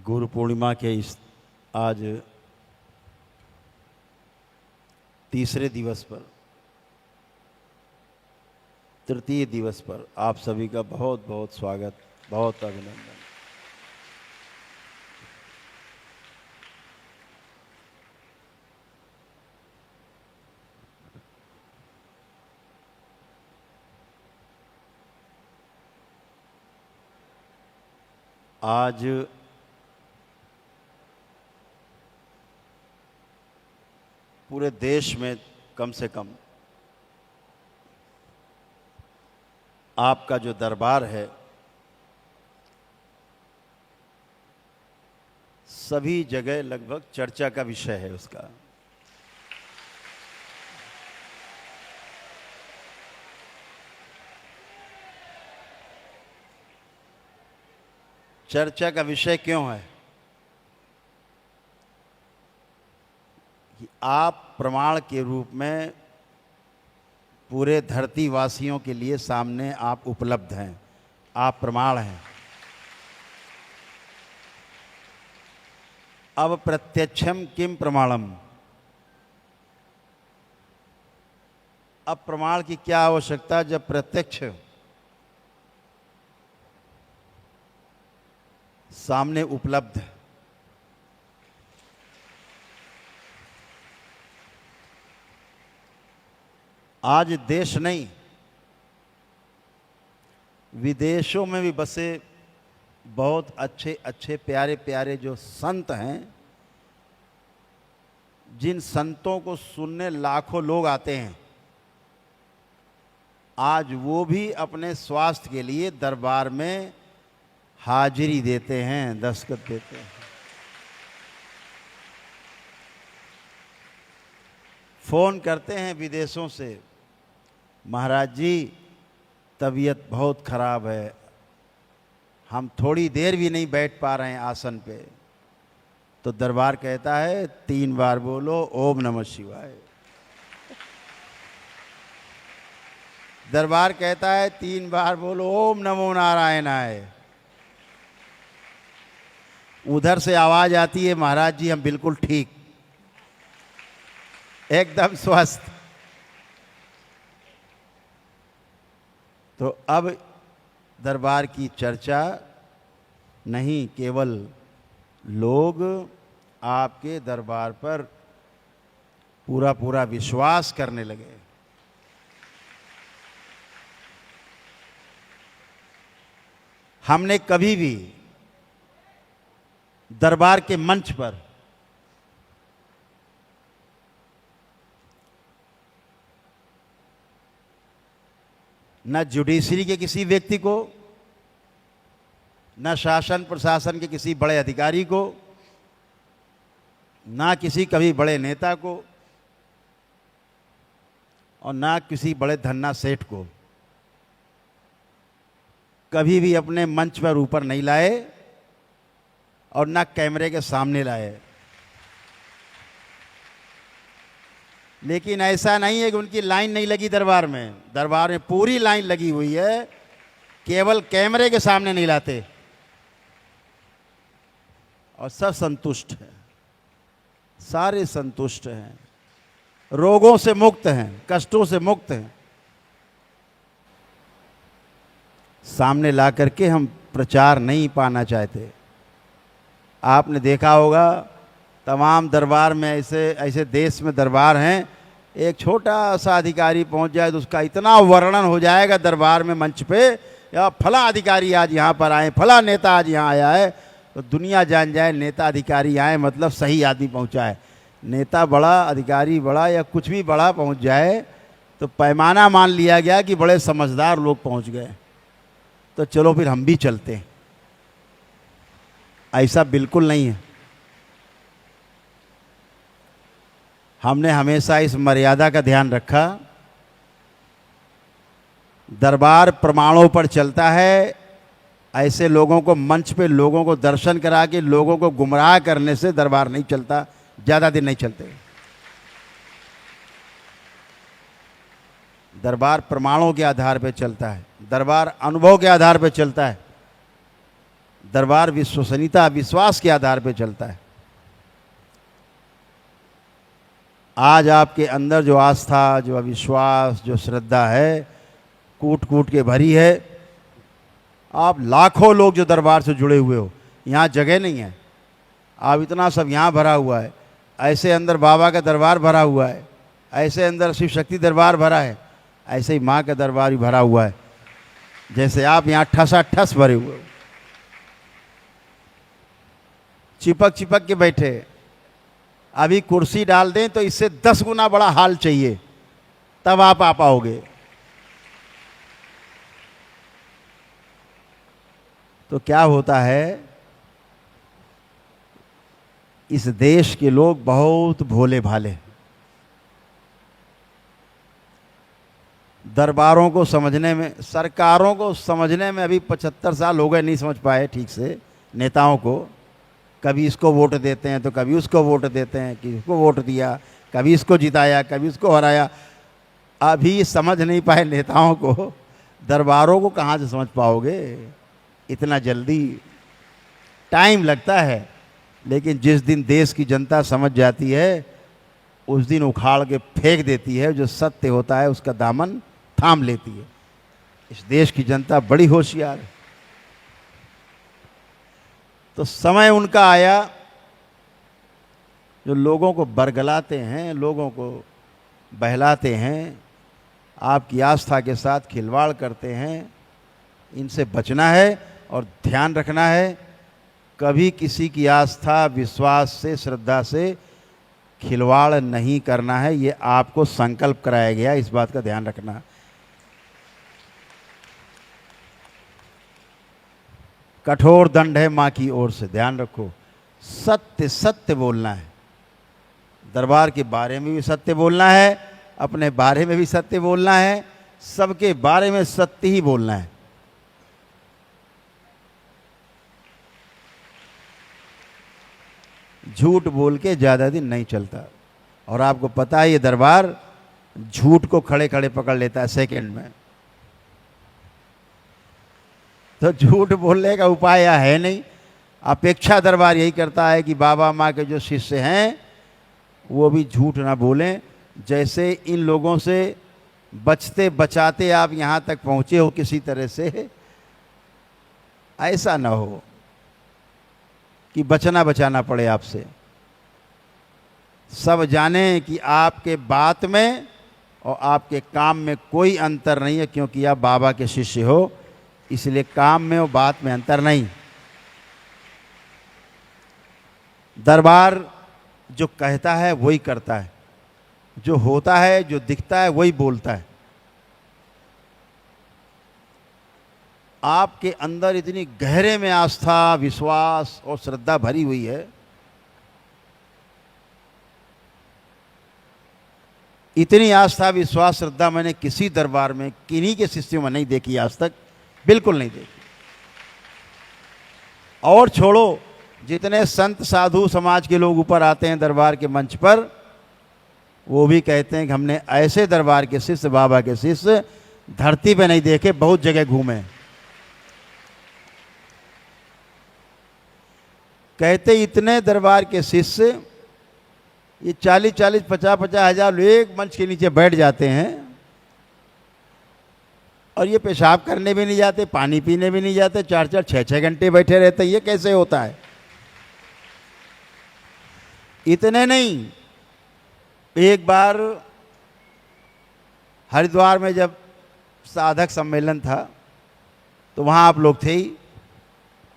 गुरु पूर्णिमा के इस आज तीसरे दिवस पर, तृतीय दिवस पर आप सभी का बहुत बहुत स्वागत, बहुत अभिनंदन। आज पूरे देश में कम से कम आपका जो दरबार है, सभी जगह लगभग चर्चा का विषय है उसका। चर्चा का विषय क्यों है कि आप प्रमाण के रूप में पूरे धरतीवासियों के लिए सामने आप उपलब्ध हैं, आप प्रमाण हैं। अब प्रत्यक्षम किम प्रमाणम, अब प्रमाण की क्या आवश्यकता जब प्रत्यक्ष सामने उपलब्ध है। आज देश नहीं, विदेशों में भी बसे बहुत अच्छे अच्छे प्यारे प्यारे जो संत हैं, जिन संतों को सुनने लाखों लोग आते हैं, आज वो भी अपने स्वास्थ्य के लिए दरबार में हाजिरी देते हैं, दस्तखत देते हैं। फोन करते हैं विदेशों से, महाराज जी तबीयत बहुत खराब है, हम थोड़ी देर भी नहीं बैठ पा रहे हैं आसन पे। तो दरबार कहता है 3 बार बोलो ओम नमः शिवाय। दरबार कहता है 3 बार बोलो ओम नमो नारायणाय। उधर से आवाज आती है, महाराज जी हम बिल्कुल ठीक, एकदम स्वस्थ। तो अब दरबार की चर्चा नहीं, केवल लोग आपके दरबार पर पूरा पूरा विश्वास करने लगे। हमने कभी भी दरबार के मंच पर न जुडिशरी के किसी व्यक्ति को, न शासन प्रशासन के किसी बड़े अधिकारी को, ना किसी कभी बड़े नेता को, और ना किसी बड़े धन्ना सेठ को कभी भी अपने मंच पर ऊपर नहीं लाए और ना कैमरे के सामने लाए। लेकिन ऐसा नहीं है कि उनकी लाइन नहीं लगी दरबार में। दरबार में पूरी लाइन लगी हुई है, केवल कैमरे के सामने नहीं लाते, और सब संतुष्ट हैं, सारे संतुष्ट हैं, रोगों से मुक्त हैं, कष्टों से मुक्त हैं। सामने ला करके हम प्रचार नहीं पाना चाहते। आपने देखा होगा तमाम दरबार में, ऐसे देश में दरबार हैं, एक छोटा सा अधिकारी पहुंच जाए तो उसका इतना वर्णन हो जाएगा दरबार में मंच पे, या फला अधिकारी आज यहाँ पर आए, फला नेता आज यहाँ आया है, तो दुनिया जान जाए नेता अधिकारी आए मतलब सही आदमी पहुँचा है। नेता बड़ा, अधिकारी बड़ा, या कुछ भी बड़ा पहुँच जाए तो पैमाना मान लिया गया कि बड़े समझदार लोग पहुँच गए, तो चलो फिर हम भी चलते हैं। ऐसा बिल्कुल नहीं है। हमने हमेशा इस मर्यादा का ध्यान रखा। दरबार प्रमाणों पर चलता है। ऐसे लोगों को मंच पे लोगों को दर्शन करा के लोगों को गुमराह करने से दरबार नहीं चलता, ज़्यादा दिन नहीं चलते। दरबार प्रमाणों के आधार पर चलता है, दरबार अनुभव के आधार पर चलता है। दरबार विश्वसनीयता, विश्वास के आधार पर चलता है। आज आपके अंदर जो आस्था, जो अविश्वास, जो श्रद्धा है, कूट कूट के भरी है। आप लाखों लोग जो दरबार से जुड़े हुए हो, यहाँ जगह नहीं है, आप इतना सब यहाँ भरा हुआ है, ऐसे अंदर बाबा का दरबार भरा हुआ है, ऐसे अंदर शिव शक्ति दरबार भरा है, ऐसे ही माँ का दरबार भी भरा हुआ है। जैसे आप यहाँ ठसा ठस भरे हुए हो, चिपक चिपक के बैठे, अभी कुर्सी डाल दें तो इससे 10 गुना बड़ा हाल चाहिए, तब आप आ पाओगे। तो क्या होता है, इस देश के लोग बहुत भोले भाले, दरबारों को समझने में, सरकारों को समझने में अभी 75 साल हो गए, नहीं समझ पाए ठीक से नेताओं को। कभी इसको वोट देते हैं तो कभी उसको वोट देते हैं, कि इसको वोट दिया, कभी इसको जिताया, कभी उसको हराया। अभी समझ नहीं पाए नेताओं को, दरबारों को कहाँ से समझ पाओगे इतना जल्दी? टाइम लगता है, लेकिन जिस दिन देश की जनता समझ जाती है, उस दिन उखाड़ के फेंक देती है, जो सत्य होता है उसका दामन थाम लेती है। इस देश की जनता बड़ी होशियार है। तो समय उनका आया जो लोगों को बरगलाते हैं, लोगों को बहलाते हैं, आपकी आस्था के साथ खिलवाड़ करते हैं। इनसे बचना है और ध्यान रखना है, कभी किसी की आस्था, विश्वास से, श्रद्धा से खिलवाड़ नहीं करना है। ये आपको संकल्प कराया गया, इस बात का ध्यान रखना। कठोर दंड है माँ की ओर से, ध्यान रखो। सत्य सत्य बोलना है, दरबार के बारे में भी सत्य बोलना है, अपने बारे में भी सत्य बोलना है, सबके बारे में सत्य ही बोलना है। झूठ बोल के ज़्यादा दिन नहीं चलता। और आपको पता है ये दरबार झूठ को खड़े खड़े पकड़ लेता है सेकंड में। तो झूठ बोलने का उपाय है नहीं। अपेक्षा दरबार यही करता है कि बाबा माँ के जो शिष्य हैं वो भी झूठ ना बोलें। जैसे इन लोगों से बचते बचाते आप यहाँ तक पहुँचे हो किसी तरह से, ऐसा ना हो कि बचना बचाना पड़े आपसे। सब जाने कि आपके बात में और आपके काम में कोई अंतर नहीं है, क्योंकि आप बाबा के शिष्य हो, इसलिए काम में और बात में अंतर नहीं। दरबार जो कहता है वही करता है, जो होता है, जो दिखता है वही बोलता है। आपके अंदर इतनी गहरे में आस्था, विश्वास और श्रद्धा भरी हुई है, इतनी आस्था, विश्वास, श्रद्धा मैंने किसी दरबार में, किन्हीं के शिष्यों में नहीं देखी आज तक, बिल्कुल नहीं देखी। और छोड़ो, जितने संत साधु समाज के लोग ऊपर आते हैं दरबार के मंच पर, वो भी कहते हैं कि हमने ऐसे दरबार के शिष्य, बाबा के शिष्य धरती पे नहीं देखे, बहुत जगह घूमे। कहते इतने दरबार के शिष्य, ये 40-40, 50-50 हजार लोग एक मंच के नीचे बैठ जाते हैं और ये पेशाब करने भी नहीं जाते, पानी पीने भी नहीं जाते, 4-4, 6-6 घंटे बैठे रहते। ये कैसे होता है? इतने नहीं, एक बार हरिद्वार में जब साधक सम्मेलन था तो वहाँ आप लोग थे ही,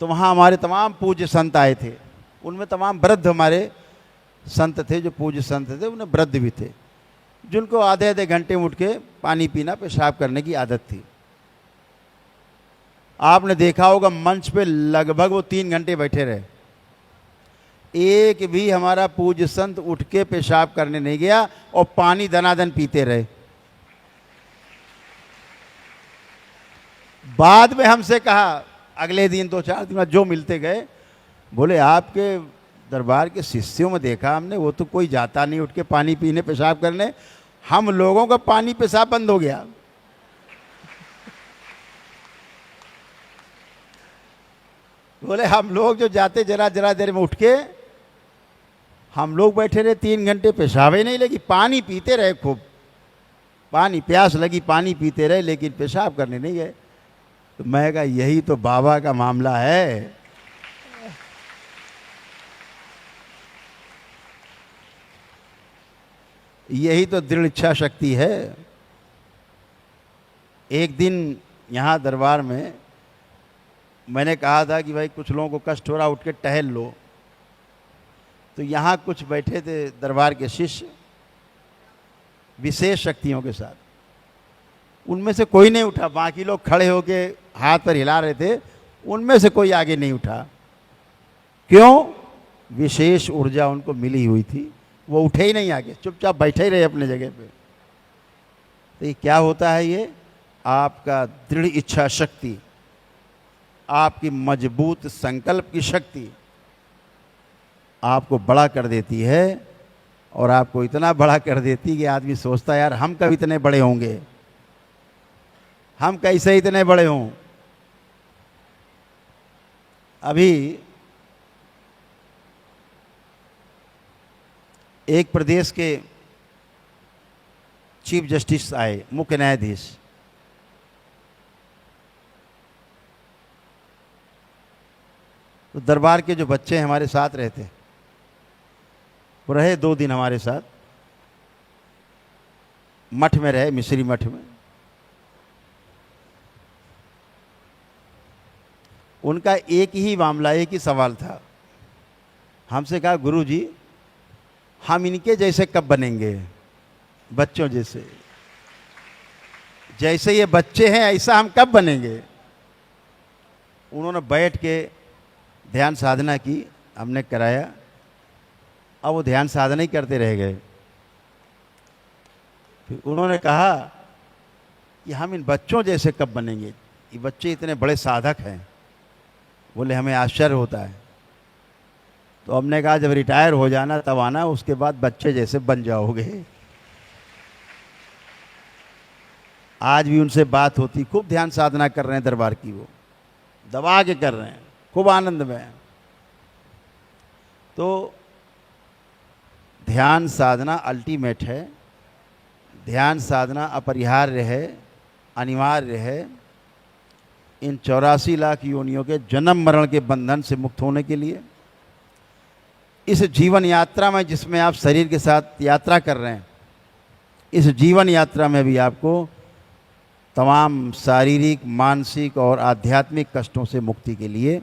तो वहाँ हमारे तमाम पूज्य संत आए थे। उनमें तमाम वृद्ध हमारे संत थे, जो पूज्य संत थे, उनमें वृद्ध भी थे, जिनको आधे आधे घंटे में उठ के पानी पीना, पेशाब करने की आदत थी। आपने देखा होगा मंच पे लगभग वो 3 घंटे बैठे रहे, एक भी हमारा पूज्य संत उठ के पेशाब करने नहीं गया और पानी दनादन पीते रहे। बाद में हमसे कहा, अगले दिन 2-4 दिन बाद जो मिलते गए, बोले आपके दरबार के शिष्यों में देखा हमने, वो तो कोई जाता नहीं उठ के पानी पीने, पेशाब करने, हम लोगों का पानी पेशाब बंद हो गया। बोले हम लोग जो जाते जरा जरा देर में उठ के, हम लोग बैठे रहे 3 घंटे, पेशाब ही नहीं लगी, पानी पीते रहे खूब, पानी प्यास लगी, पानी पीते रहे, लेकिन पेशाब करने नहीं गए। तो मैं कहा यही तो बाबा का मामला है। यही तो दृढ़ इच्छा शक्ति है। एक दिन यहाँ दरबार में मैंने कहा था कि भाई कुछ लोगों को कष्ट हो रहा, उठ के टहल लो। तो यहाँ कुछ बैठे थे दरबार के शिष्य विशेष शक्तियों के साथ, उनमें से कोई नहीं उठा। बाकी लोग खड़े होके हाथ पर हिला रहे थे, उनमें से कोई आगे नहीं उठा। क्यों? विशेष ऊर्जा उनको मिली हुई थी, वो उठे ही नहीं आगे, चुपचाप बैठे ही रहे अपने जगह पे। तो ये क्या होता है? ये आपका दृढ़ इच्छा शक्ति, आपकी मजबूत संकल्प की शक्ति आपको बड़ा कर देती है, और आपको इतना बड़ा कर देती कि आदमी सोचता है यार हम कब इतने बड़े होंगे, हम कैसे इतने बड़े हों। अभी एक प्रदेश के चीफ जस्टिस आए, मुख्य न्यायाधीश। तो दरबार के जो बच्चे हमारे साथ रहते, वो रहे 2 दिन हमारे साथ, मठ में रहे, मिश्री मठ में। उनका एक ही मामला, एक ही सवाल था। हमसे कहा गुरुजी हम इनके जैसे कब बनेंगे, बच्चों जैसे, जैसे ये बच्चे हैं ऐसा हम कब बनेंगे। उन्होंने बैठ के ध्यान साधना की, हमने कराया। अब वो ध्यान साधना ही करते रह गए। फिर उन्होंने कहा कि हम इन बच्चों जैसे कब बनेंगे, ये बच्चे इतने बड़े साधक हैं। बोले हमें आश्चर्य होता है। तो हमने कहा जब रिटायर हो जाना तब आना, उसके बाद बच्चे जैसे बन जाओगे। आज भी उनसे बात होती, खूब ध्यान साधना कर रहे हैं दरबार की, वो दबा के कर रहे हैं, खूब आनंद में हैं। तो ध्यान साधना अल्टीमेट है, ध्यान साधना अपरिहार्य है, अनिवार्य है। इन 84 लाख योनियों के जन्म मरण के बंधन से मुक्त होने के लिए, इस जीवन यात्रा में जिसमें आप शरीर के साथ यात्रा कर रहे हैं, इस जीवन यात्रा में भी आपको तमाम शारीरिक, मानसिक और आध्यात्मिक कष्टों से मुक्ति के लिए,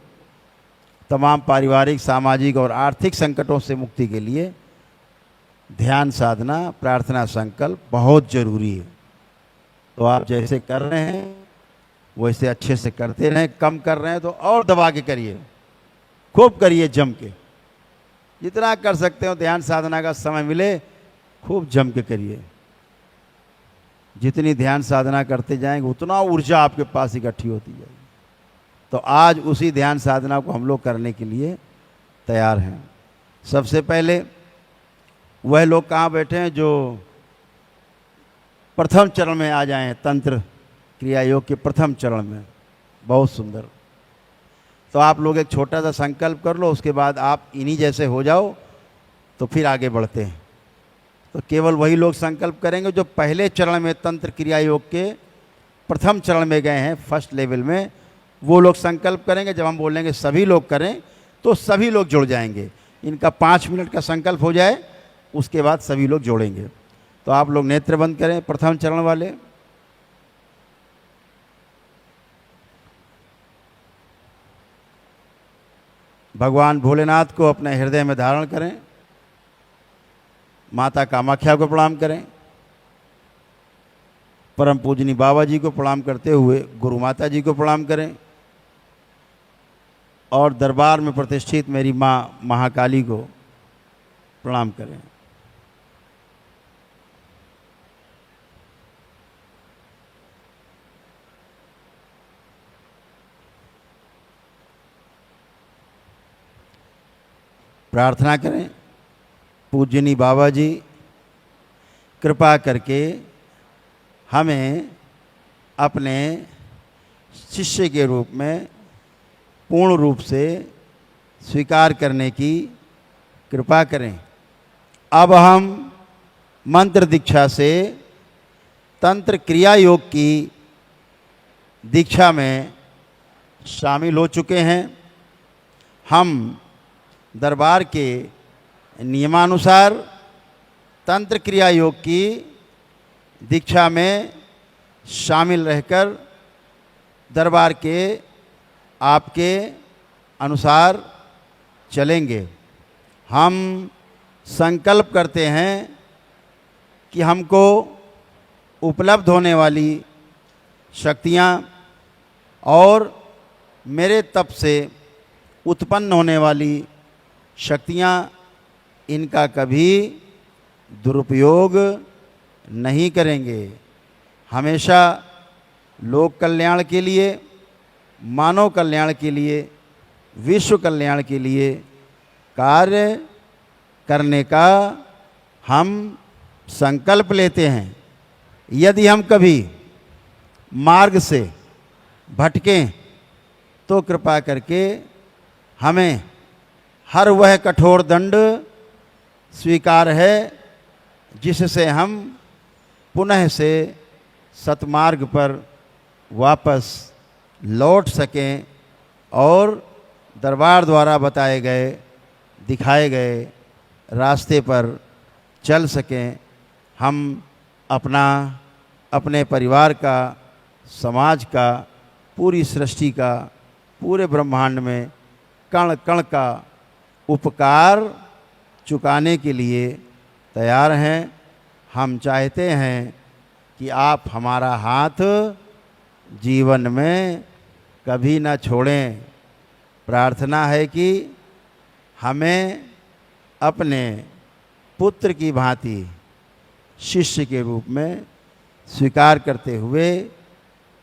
तमाम पारिवारिक, सामाजिक और आर्थिक संकटों से मुक्ति के लिए ध्यान साधना, प्रार्थना, संकल्प बहुत जरूरी है। तो आप जैसे कर रहे हैं वैसे अच्छे से करते रहें। कम कर रहे हैं तो और दबा के करिए, खूब करिए, जम के, जितना कर सकते हो। ध्यान साधना का समय मिले खूब जम के करिए। जितनी ध्यान साधना करते जाएंगे उतना ऊर्जा आपके पास इकट्ठी होती जाएगी। तो आज उसी ध्यान साधना को हम लोग करने के लिए तैयार हैं। सबसे पहले वह लोग कहाँ बैठे हैं जो प्रथम चरण में आ जाएं, तंत्र क्रिया योग के प्रथम चरण में। बहुत सुंदर। तो आप लोग एक छोटा सा संकल्प कर लो, उसके बाद आप इन्हीं जैसे हो जाओ, तो फिर आगे बढ़ते हैं। तो केवल वही लोग संकल्प करेंगे जो पहले चरण में तंत्र क्रिया योग के प्रथम चरण में गए हैं, फर्स्ट लेवल में, वो लोग संकल्प करेंगे। जब हम बोलेंगे सभी लोग करें तो सभी लोग जुड़ जाएंगे। इनका 5 मिनट का संकल्प हो जाए, उसके बाद सभी लोग जोड़ेंगे। तो आप लोग नेत्र बंद करें, प्रथम चरण वाले। भगवान भोलेनाथ को अपने हृदय में धारण करें। माता कामाख्या को प्रणाम करें। परम पूजनी बाबा जी को प्रणाम करते हुए गुरु माता जी को प्रणाम करें। और दरबार में प्रतिष्ठित मेरी माँ महाकाली को प्रणाम करें। प्रार्थना करें, पूजनी बाबा जी कृपा करके हमें अपने शिष्य के रूप में पूर्ण रूप से स्वीकार करने की कृपा करें। अब हम मंत्र दीक्षा से तंत्र क्रिया योग की दीक्षा में शामिल हो चुके हैं। हम दरबार के नियमानुसार तंत्र क्रिया योग की दीक्षा में शामिल रहकर दरबार के आपके अनुसार चलेंगे। हम संकल्प करते हैं कि हमको उपलब्ध होने वाली शक्तियाँ और मेरे तप से उत्पन्न होने वाली शक्तियाँ, इनका कभी दुरुपयोग नहीं करेंगे। हमेशा लोक कल्याण के लिए, मानव कल्याण के लिए, विश्व कल्याण के लिए कार्य करने का हम संकल्प लेते हैं। यदि हम कभी मार्ग से भटकें तो कृपा करके हमें हर वह कठोर दंड स्वीकार है जिससे हम पुनः से सतमार्ग पर वापस लौट सकें और दरबार द्वारा बताए गए, दिखाए गए रास्ते पर चल सकें। हम अपना, अपने परिवार का, समाज का, पूरी सृष्टि का, पूरे ब्रह्मांड में कण कण का उपकार चुकाने के लिए तैयार हैं। हम चाहते हैं कि आप हमारा हाथ जीवन में कभी न छोड़ें। प्रार्थना है कि हमें अपने पुत्र की भांति शिष्य के रूप में स्वीकार करते हुए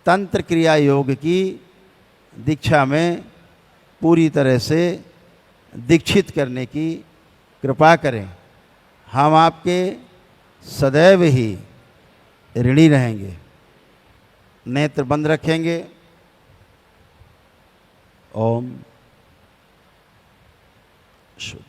तंत्र क्रिया योग की दीक्षा में पूरी तरह से दीक्षित करने की कृपा करें। हम आपके सदैव ही ऋणी रहेंगे। नेत्र बंद रखेंगे। ओम शुभ।